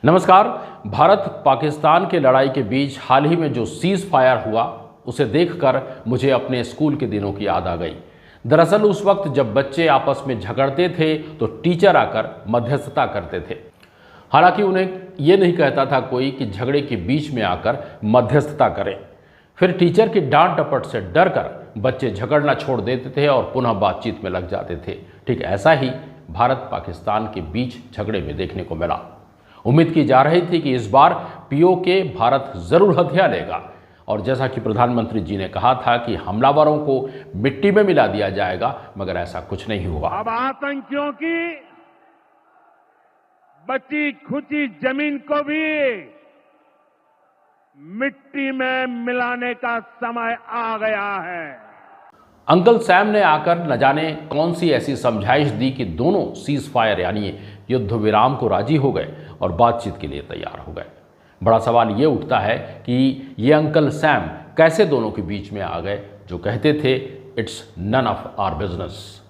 नमस्कार। भारत पाकिस्तान के लड़ाई के बीच हाल ही में जो सीज फायर हुआ उसे देखकर मुझे अपने स्कूल के दिनों की याद आ गई। दरअसल उस वक्त जब बच्चे आपस में झगड़ते थे तो टीचर आकर मध्यस्थता करते थे। हालांकि उन्हें यह नहीं कहता था कोई कि झगड़े के बीच में आकर मध्यस्थता करें। फिर टीचर की डांट डपट से डर कर बच्चे झगड़ना छोड़ देते थे और पुनः बातचीत में लग जाते थे। ठीक ऐसा ही भारत पाकिस्तान के बीच झगड़े में देखने को मिला। उम्मीद की जा रही थी कि इस बार पीओके भारत जरूर हथियार लेगा और जैसा कि प्रधानमंत्री जी ने कहा था कि हमलावरों को मिट्टी में मिला दिया जाएगा, मगर ऐसा कुछ नहीं हुआ। अब आतंकियों की बची खुची जमीन को भी मिट्टी में मिलाने का समय आ गया है। अंकल सैम ने आकर न जाने कौन सी ऐसी समझाइश दी कि दोनों सीज फायर यानी युद्ध विराम को राजी हो गए और बातचीत के लिए तैयार हो गए। बड़ा सवाल ये उठता है कि ये अंकल सैम कैसे दोनों के बीच में आ गए जो कहते थे it's none of our business.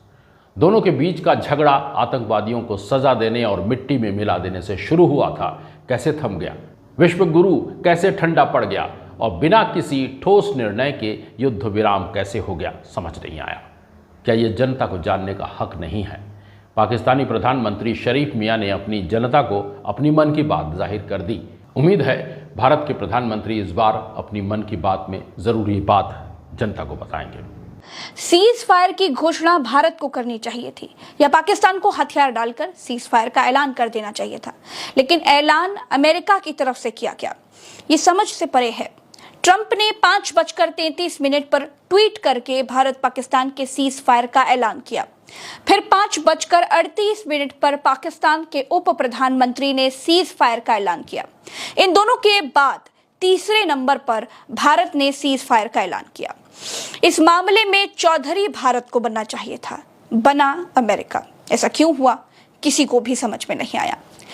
दोनों के बीच का झगड़ा आतंकवादियों को सजा देने और मिट्टी में मिला देने से शुरू हुआ था, कैसे थम गया, विश्व गुरु कैसे ठंडा पड़ गया और बिना किसी ठोस निर्णय के युद्ध विराम कैसे हो गया, समझ नहीं आया। क्या ये जनता को जानने का हक नहीं है? पाकिस्तानी प्रधानमंत्री शरीफ मियां ने अपनी जनता को अपनी मन की बात जाहिर कर दी। उम्मीद है भारत के प्रधानमंत्री इस बार अपनी मन की बात में जरूरी बात जनता को बताएंगे। सीज फायर की घोषणा भारत को करनी चाहिए थी या पाकिस्तान को हथियार डालकर सीज फायर का ऐलान कर देना चाहिए था, लेकिन ऐलान अमेरिका की तरफ से किया गया, ये समझ से परे है। ट्रंप ने 5:33 पर ट्वीट करके भारत पाकिस्तान के सीज फायर का ऐलान किया। फिर 5:38 पर पाकिस्तान के उप प्रधानमंत्री ने सीज फायर का ऐलान किया। इन दोनों के बाद तीसरे नंबर पर भारत ने सीज फायर का ऐलान किया। इस मामले में चौधरी भारत को बनना चाहिए था, बना अमेरिका। ऐसा क्यों हुआ, किसी को भी समझ में नहीं आया।